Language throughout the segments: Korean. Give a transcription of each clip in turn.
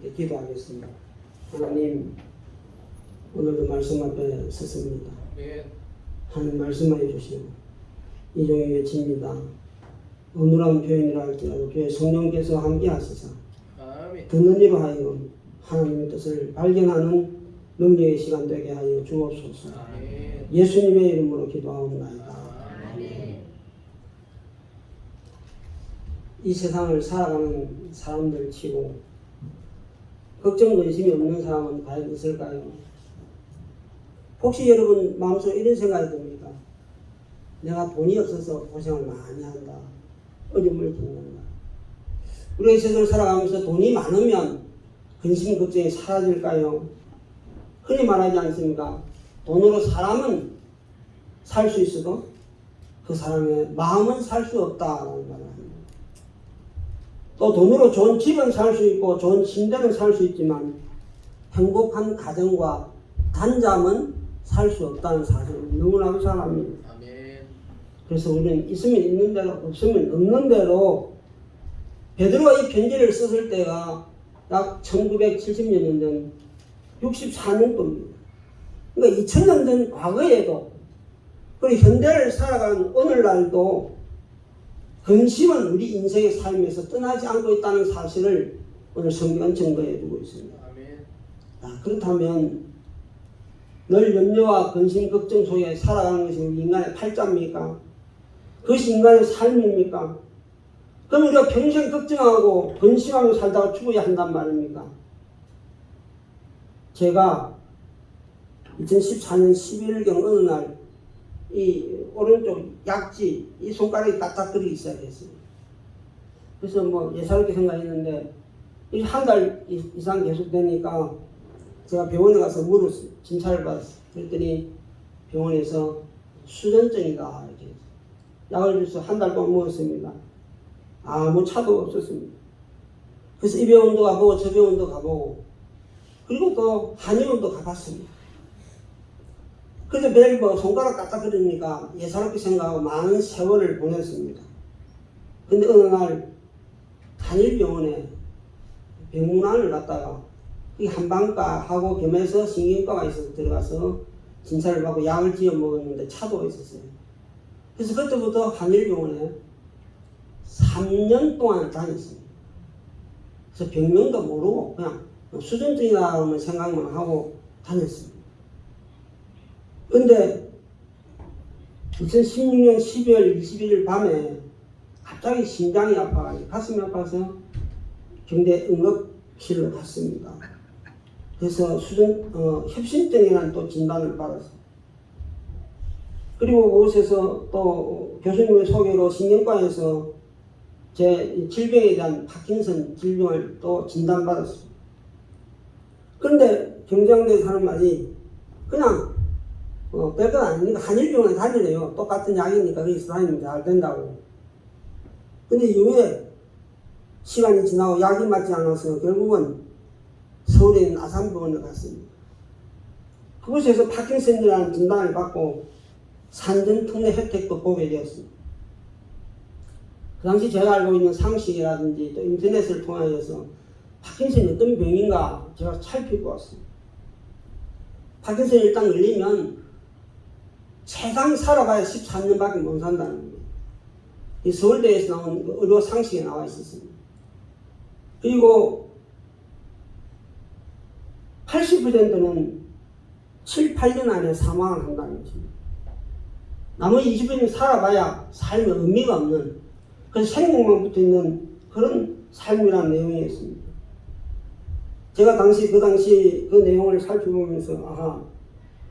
함께 기도하겠습니다. 하나님, 오늘도 말씀 앞에 섰습니다. 하나님 말씀하여 주시오. 이 종이 외칩니다. 어눌한 표현이라 할지라도 주의 성령께서 함께 하시사 듣는 이로 하여 하나님의 뜻을 발견하는 능력의 시간 되게 하여 주옵소서. 예수님의 이름으로 기도하옵나이다. 이 세상을 살아가는 사람들 치고 걱정 근심이 없는 사람은 과연 있을까요? 혹시 여러분 마음속에 이런 생각이 듭니까? 내가 돈이 없어서 고생을 많이 한다. 어려움을 겪는다. 우리가 이 세상을 살아가면서 돈이 많으면 근심 걱정이 사라질까요? 흔히 말하지 않습니까? 돈으로 사람은 살 수 있어도 그 사람의 마음은 살 수 없다라는 말을 합니다. 또 돈으로 좋은 집은 살 수 있고 좋은 침대는 살 수 있지만 행복한 가정과 단잠은 살 수 없다는 사실을 너무나도 잘 압니다. 그래서 우리는 있으면 있는 대로 없으면 없는 대로 베드로가 이 편지를 썼을 때가 약 1970여 년 전 64년도입니다. 그러니까 2000년 전 과거에도 그리고 현대를 살아가는 오늘날도 근심은 우리 인생의 삶에서 떠나지 않고 있다는 사실을 오늘 성경은 증거해 주고 있습니다. 그렇다면 늘 염려와 근심, 걱정 속에 살아가는 것이 우리 인간의 팔자입니까? 그것이 인간의 삶입니까? 그럼 우리가 평생 걱정하고 근심하며 살다가 죽어야 한단 말입니까? 제가 2014년 11월경 어느 날 이 오른쪽 약지 이 손가락이 까딱거리기 시작했어요. 그래서 뭐 예사롭게 생각했는데 이 한 달 이상 계속 되니까 제가 병원에 가서 물었어요. 진찰을 받았어요. 그랬더니 병원에서 수전증이다 이렇게 약을 줘서 한 달 동안 먹었습니다. 아무 차도 없었습니다. 그래서 이 병원도 가보고 저 병원도 가보고 그리고 또 한의원도 가봤습니다. 그래서 매일 뭐 손가락 까딱거리니까 예사롭게 생각하고 많은 세월을 보냈습니다. 근데 어느 날 한일병원에 병문안을 갔다가 이 한방과하고 겸해서 신경과가 있어서 들어가서 진찰을 받고 약을 지어 먹었는데 차도가 있었어요. 그래서 그때부터 한일병원에 3년 동안 다녔습니다. 그래서 병명도 모르고 그냥 수전증이라는 생각만 하고 다녔습니다. 근데 2016년 12월 21일 밤에 갑자기 심장이 아파가지고 가슴이 아파서 경대 응급실로 갔습니다. 그래서 협심증이라는 또 진단을 받았어요. 그리고 그곳에서 또 교수님의 소개로 신경과에서 제 질병에 대한 파킨슨 질병을 또 진단받았습니다. 그런데 경장대에서 하는 말이 그냥 별건 아니니까 한일병원에 다니래요. 똑같은 약이니까 거기서 다니면 잘 된다고. 근데 이후에 시간이 지나고 약이 맞지 않아서 결국은 서울에 있는 아산병원에 갔습니다. 그곳에서 파킨슨이라는 진단을 받고 산전특례 혜택도 보게 되었습니다. 그 당시 제가 알고 있는 상식이라든지 또 인터넷을 통하여서 파킨슨이 어떤 병인가 제가 살피고 왔습니다. 파킨슨이 일단 걸리면 세상 살아봐야 13년밖에 못 산다는 거예요. 이 서울대에서 나온 의료 상식에 나와 있었습니다. 그리고 80%는 7, 8년 안에 사망을 한다는 것입니다. 나머지 20%는 살아봐야 삶에 의미가 없는 그래서 생명만 붙어있는 그런 삶이라는 내용이었습니다. 제가 그 당시 그 내용을 살펴보면서 아하,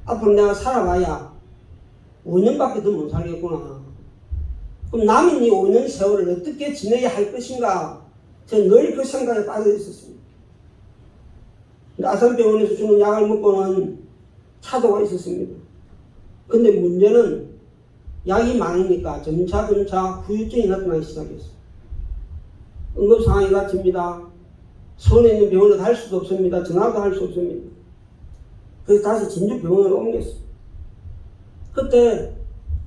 앞으로 내가 살아봐야 5년밖에 더 못 살겠구나. 그럼 남은 이 5년 세월을 어떻게 지내야 할 것인가 저는 늘 그 생각에 빠져 있었습니다. 아산병원에서 주는 약을 먹고는 차도가 있었습니다. 근데 문제는 약이 많으니까 점차 후유증이 나타나기 시작했어요. 응급상황이 닥칩니다. 서울에 있는 병원에 갈 수도 없습니다. 전화도 할 수 없습니다. 그래서 다시 진주병원으로 옮겼어요. 그때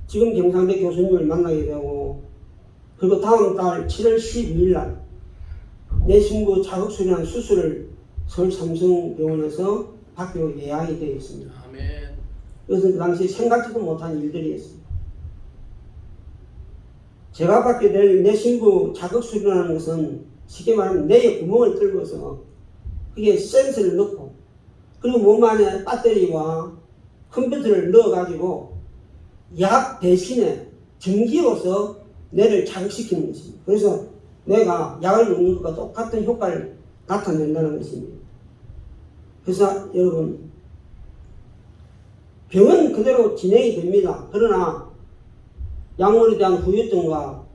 지금 경상대 교수님을 만나게 되고 그리고 다음 달 7월 12일 날 내심부 자극수련 수술을 서울 삼성병원에서 받기로 예약이 되어 있습니다. 아멘. 그것은 그 당시 생각지도 못한 일들이었습니다. 제가 받게 될 내신부 자극 수련하는 것은 쉽게 말하면 뇌에 구멍을 뚫어서 그게 센서를 넣고 그리고 몸 안에 배터리와 컴퓨터를 넣어가지고 약 대신에 전기로서 뇌를 자극시키는 것입니다. 그래서 뇌가 약을 먹는 것과 똑같은 효과를 나타낸다는 것입니다. 그래서 여러분, 병은 그대로 진행이 됩니다. 그러나 약물에 대한 후유증과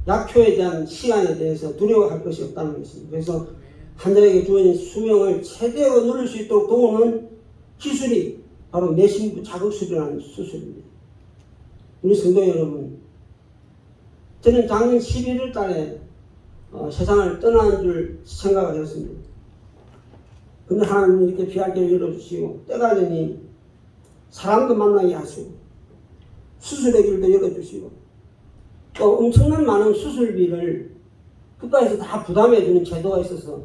약효에 대한 시간에 대해서 두려워할 것이 없다는 것입니다. 그래서 환자에게 주어진 수명을 최대로 누릴 수 있도록 도우는 기술이 바로 내신부 자극술이라는 수술입니다. 우리 성도 여러분, 저는 작년 11월 달에 세상을 떠나는 줄 생각을 했습니다. 근데 하나님이 이렇게 귀할 길을 열어주시고 때가 되니 사람도 만나게 하시고 수술의 길도 열어주시고 또 엄청난 많은 수술비를 국가에서 다 부담해주는 제도가 있어서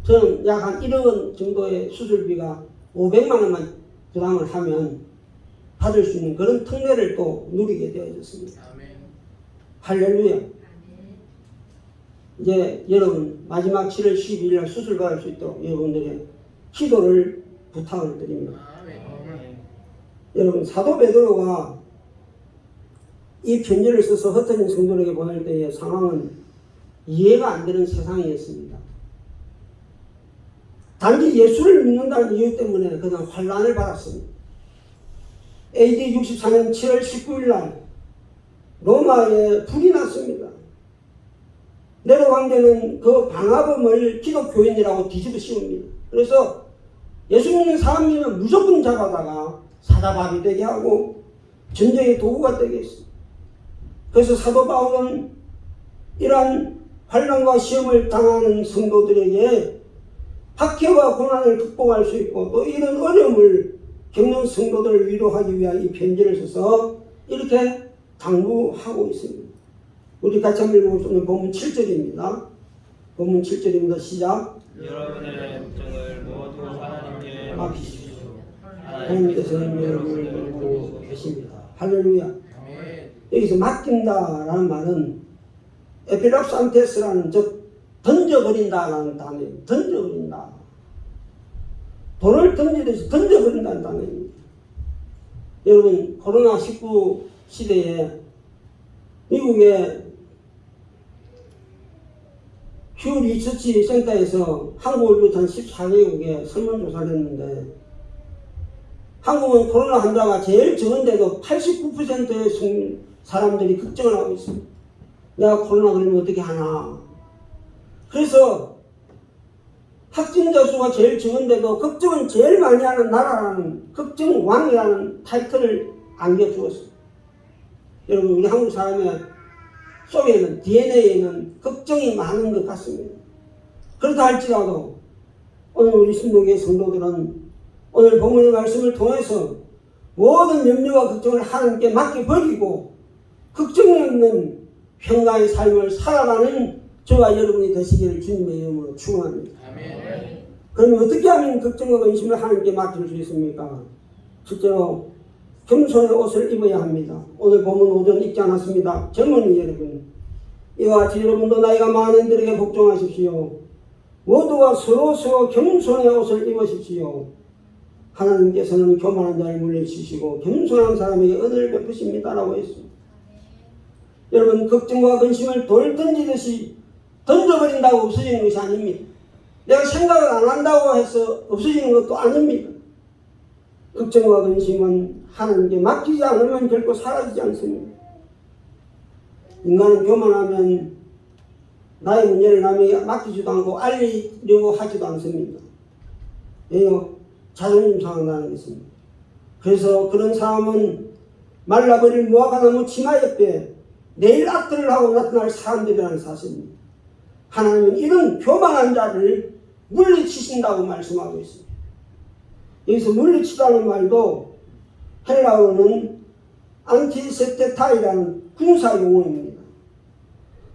저는 약 한 1억 원 정도의 수술비가 500만 원만 부담을 하면 받을 수 있는 그런 특례를 또 누리게 되어졌습니다. 아멘. 할렐루야. 이제 여러분 마지막 7월 12일 날 수술 받을 수 있도록 여러분들의 기도를 부탁을 드립니다. 아멘. 여러분 사도 베드로가 이 편지를 써서 흩어진 성도에게 보낼 때의 상황은 이해가 안 되는 세상이었습니다. 단지 예수를 믿는다는 이유 때문에 그냥 환난을 받았습니다. AD 64년 7월 19일 날 로마에 불이 났습니다. 네로 황제는 그 방화범을 기독교인이라고 뒤집어 씌웁니다. 그래서 예수 믿는 사람이면 무조건 잡아다가 사자밥이 되게 하고 전쟁의 도구가 되게 했습니다. 그래서 사도 바울은 이러한 환난과 시험을 당하는 성도들에게 박해와 고난을 극복할 수 있고 또 이런 어려움을 겪는 성도들을 위로하기 위한 이 편지를 써서 이렇게 당부하고 있습니다. 우리 같이 한번 읽어보면 본문 7절입니다. 본문 7절입니다. 시작. 여러분의 걱정을 모두 하나님께 맡기십시오. 하나님께서는 여러분을 돌보고 계십니다. 할렐루야. 아멘. 여기서 맡긴다라는 말은 에필랍산테스라는 즉 던져버린다라는 단어입니다. 던져버린다. 돌을 던지듯이 던져버린다는 단어입니다. 여러분 코로나19 시대에 미국의 휴 리서치 센터에서 한국을 비롯한 14개국에 설문조사를 했는데 한국은 코로나 환자가 제일 적은데도 89%의 사람들이 걱정을 하고 있습니다. 내가 코로나 걸리면 어떻게 하나. 그래서 확진자 수가 제일 적은데도 걱정은 제일 많이 하는 나라라는 걱정왕이라는 타이틀을 안겨주었습니다. 여러분 우리 한국 사람의 속에는 DNA에는 걱정이 많은 것 같습니다. 그렇다 할지라도 오늘 우리 신도교의 성도들은 오늘 본문의 말씀을 통해서 모든 염려와 걱정을 하나님께 맡겨버리고 걱정이 없는 평강의 삶을 살아가는 저와 여러분이 되시기를 주님의 이름으로 축원합니다. 아멘. 그러면 어떻게 하면 걱정과 근심을 하나님께 맡길 수 있습니까? 실제로 겸손의 옷을 입어야 합니다. 오늘 본문 오전 읽지 않았습니다. 젊은이 여러분, 이와 같이 여러분도 나이가 많은 이들에게 복종하십시오. 모두가 서로 겸손의 옷을 입으십시오. 하나님께서는 교만한 자를 물리치시고 겸손한 사람에게 은혜를 베푸십니다라고 했습니다. 여러분 걱정과 근심을 돌 던지듯이 던져버린다고 없어지는 것이 아닙니다. 내가 생각을 안 한다고 해서 없어지는 것도 아닙니다. 걱정과 근심은 하나님께 맡기지 않으면 결코 사라지지 않습니다. 인간은 교만하면 나의 문제를 남에게 맡기지도 않고 알리려고 하지도 않습니다. 왜요? 자존심 상한다는 것입니다. 그래서 그런 사람은 말라버릴 무화과나무 치마 옆에 네일 아트를 하고 나타날 사람들이라는 사실입니다. 하나님은 이런 교만한 자를 물리치신다고 말씀하고 있습니다. 여기서 물리치다는 말도 헬라어는 안티세테타이라는 군사 용어입니다.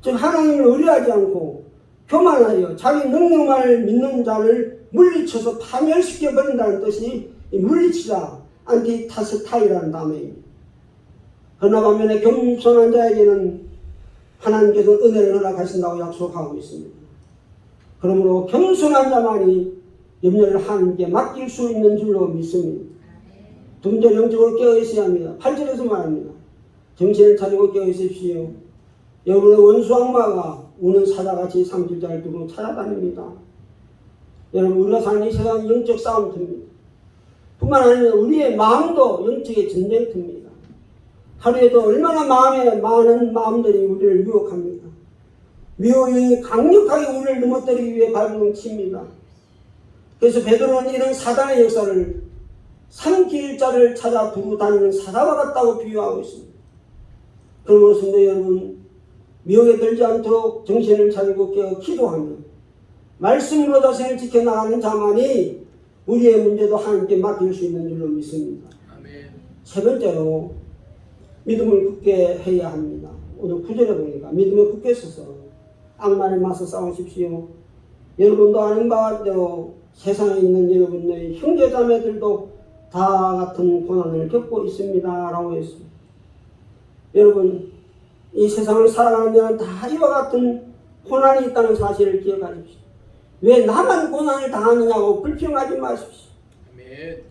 즉 하나님을 의뢰하지 않고 교만하여 자기 능력만을 믿는 자를 물리쳐서 파멸시켜 버린다는 뜻이 이 물리치다, 안티타스타이라는 단어입니다. 그러나 반면에 겸손한 자에게는 하나님께서 은혜를 허락하신다고 약속하고 있습니다. 그러므로 겸손한 자만이 염려를 하나님께 맡길 수 있는 줄로 믿습니다. 두 번째, 영적으로 깨어 있어야 합니다. 8절에서 말합니다. 정신을 차리고 깨어 있으십시오. 여러분의 원수 악마가 우는 사자같이 상실자를 두고 찾아다닙니다. 여러분, 우리가 사는 이 세상은 영적 싸움터입니다. 뿐만 아니라 우리의 마음도 영적의 전쟁터입니다. 하루에도 얼마나 마음에 많은 마음들이 우리를 유혹합니다. 미혹이 강력하게 우리를 넘어뜨리기 위해 발버둥칩니다. 그래서 베드로는 이런 사단의 역사를 삼킬 자를 찾아 두고 다니는 사자와 같다고 비유하고 있습니다. 그러므로 성도 여러분, 미혹에 들지 않도록 정신을 차리고 깨어 기도하며 말씀으로 자신을 지켜나가는 자만이 우리의 문제도 하나님께 맡길 수 있는 줄로 믿습니다. 아멘. 세 번째로 믿음을 굳게 해야 합니다. 오늘 9절에 보니까 믿음에 굳게 서서 악마를 맞서 싸우십시오. 여러분도 아는 바와 대로 세상에 있는 여러분의 형제자매들도 다 같은 고난을 겪고 있습니다 라고 했습니다. 여러분, 이 세상을 살아가는 데는 다 이와 같은 고난이 있다는 사실을 기억하십시오. 왜 나만 고난을 당하느냐고 불평하지 마십시오.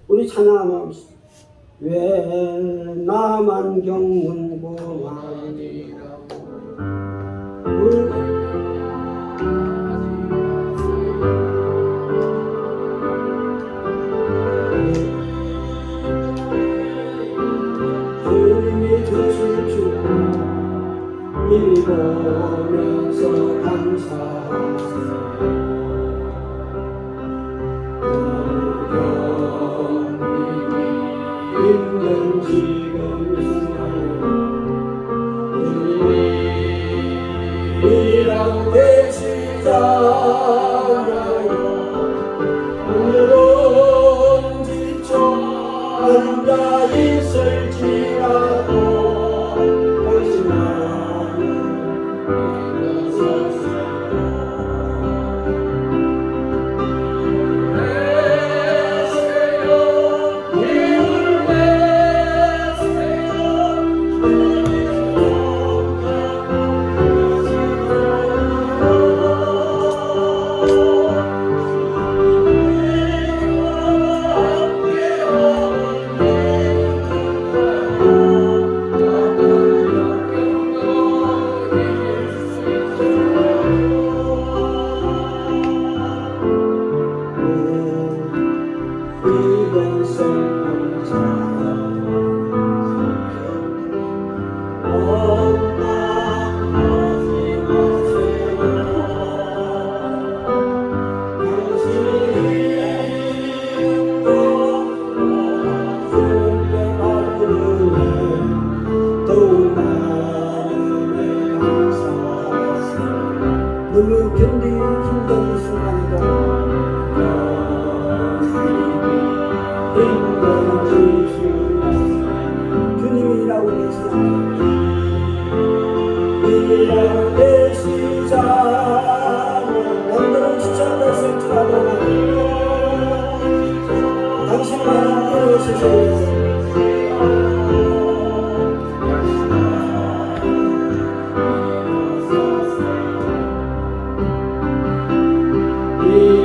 우리 찬양하며 합시다. 왜 나만 겪는 고난이라고 주님이 주실 줄 믿으면서 감사하세요. 힘든 지금 주님이라고 되시잖아요. 오늘은 지쳐 앉아 있을지라도 당신 나를 너무 견디기 힘든 순간이다. 주님이라고 계시잖아. 남들은 지쳐가 있을지라도 당신만은 깨어있으세요. 이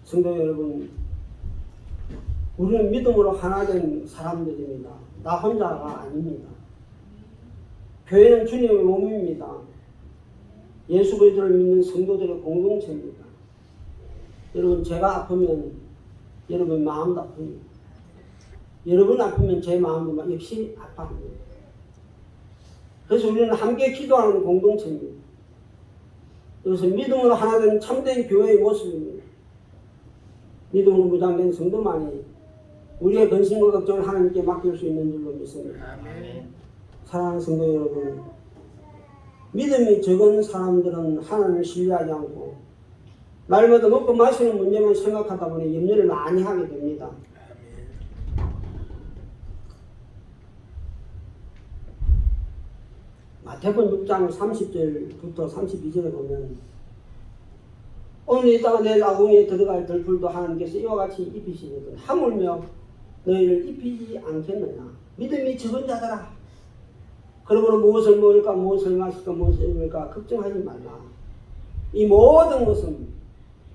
성도 여러분, 우리는 믿음으로 하나 된 사람들입니다. 나 혼자가 아닙니다. 교회는 주님의 몸입니다. 예수 그리스도를 믿는 성도들의 공동체입니다. 여러분, 제가 아프면 여러분 마음도 아픕니다. 여러분 아프면 제 마음도 역시 아파합니다. 그래서 우리는 함께 기도하는 공동체입니다. 그래서 믿음으로 하나 된 참된 교회의 모습입니다. 믿음으로 무장된 성도만이 우리의 근심과 걱정을 하나님께 맡길 수 있는 줄로 믿습니다. 아멘. 사랑하는 성도 여러분, 믿음이 적은 사람들은 하나님을 신뢰하지 않고 날마다 먹고 마시는 문제만 생각하다 보니 염려를 많이 하게 됩니다. 마태복음 6장 30절부터 32절에 보면 오늘 이따가 내일 아궁이에 들어갈 들풀도 하나님께서 이와 같이 입히시거든 하물며 너희를 입히지 않겠느냐. 믿음이 적은 자들아, 그러므로 무엇을 먹을까 무엇을 마실까 무엇을 입을까 걱정하지 말라. 이 모든 것은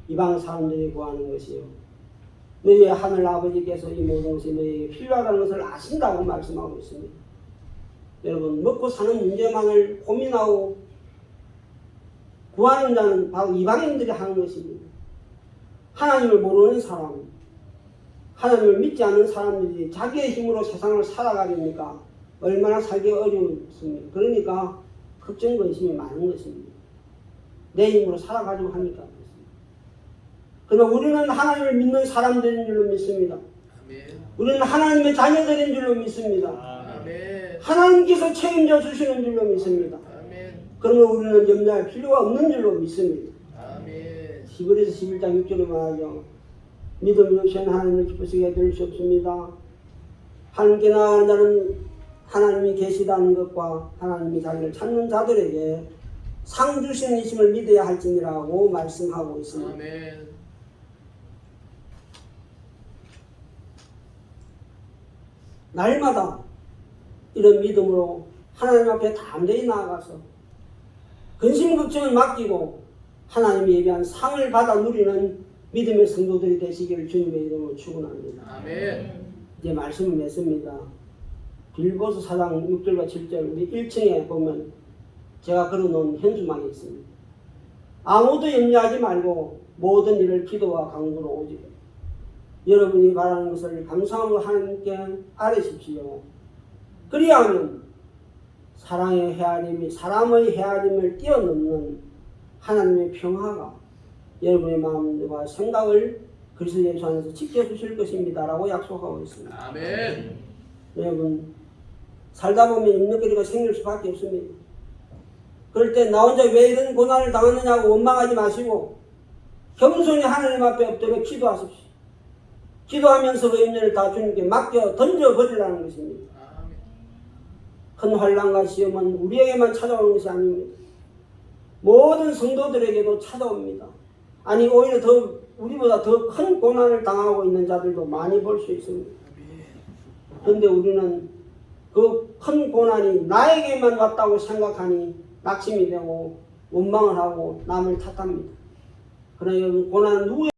이방 사람들이 구하는 것이요 너희의 하늘 아버지께서 이 모든 것이 너희에게 필요하다는 것을 아신다고 말씀하고 있습니다. 여러분, 먹고 사는 문제만을 고민하고 구하는 자는 바로 이방인들이 하는 것입니다. 하나님을 모르는 사람, 하나님을 믿지 않는 사람들이 자기의 힘으로 세상을 살아가려니까 얼마나 살기 어렵습니까? 그러니까 걱정, 근심이 많은 것입니다. 내 힘으로 살아가려고 하니까 그렇습니다. 그러나 우리는 하나님을 믿는 사람들인 줄로 믿습니다. 우리는 하나님의 자녀들인 줄로 믿습니다. 하나님께서 책임져 주시는 줄로 믿습니다. 그러면 우리는 염려할 필요가 없는 줄로 믿습니다. 히브리서 11장 6절에 말하죠. 믿음이 없이는 하나님을 기쁘시게 해드릴 수 없습니다. 하나님께 나아가는 자는 하나님이 계시다는 것과 하나님이 자기를 찾는 자들에게 상 주시는 이심을 믿어야 할지니라고 말씀하고 있습니다. 날마다 이런 믿음으로 하나님 앞에 담대히 나아가서 근심 걱정을 맡기고 하나님이 예비한 상을 받아 누리는 믿음의 성도들이 되시기를 주님의 이름으로 축원합니다. 아멘. 이제 말씀을 맺습니다. 빌보서 4장 6절과 7절 우리 1층에 보면 제가 걸어놓은 현수막이 있습니다. 아무도 염려하지 말고 모든 일을 기도와 간구로 오직 여러분이 바라는 것을 감사함으로 하나님께 아뢰십시오. 그리하면 사랑의 헤아림이 사람의 헤아림을 뛰어넘는 하나님의 평화가 여러분의 마음과 생각을 그리스도 예수 안에서 지켜주실 것입니다 라고 약속하고 있습니다. 아멘. 여러분, 살다 보면 인력거리가 생길 수밖에 없습니다. 그럴 때 나 혼자 왜 이런 고난을 당하느냐고 원망하지 마시고 겸손히 하나님 앞에 엎드려 기도하십시오. 기도하면서 그 염려를 다 주님께 맡겨 던져버리라는 것입니다. 큰 환난과 시험은 우리에게만 찾아오는 것이 아닙니다. 모든 성도들에게도 찾아옵니다. 아니 오히려 더 우리보다 더 큰 고난을 당하고 있는 자들도 많이 볼 수 있습니다. 그런데 우리는 그 큰 고난이 나에게만 왔다고 생각하니 낙심이 되고 원망을 하고 남을 탓합니다. 그러나 고난은 누구의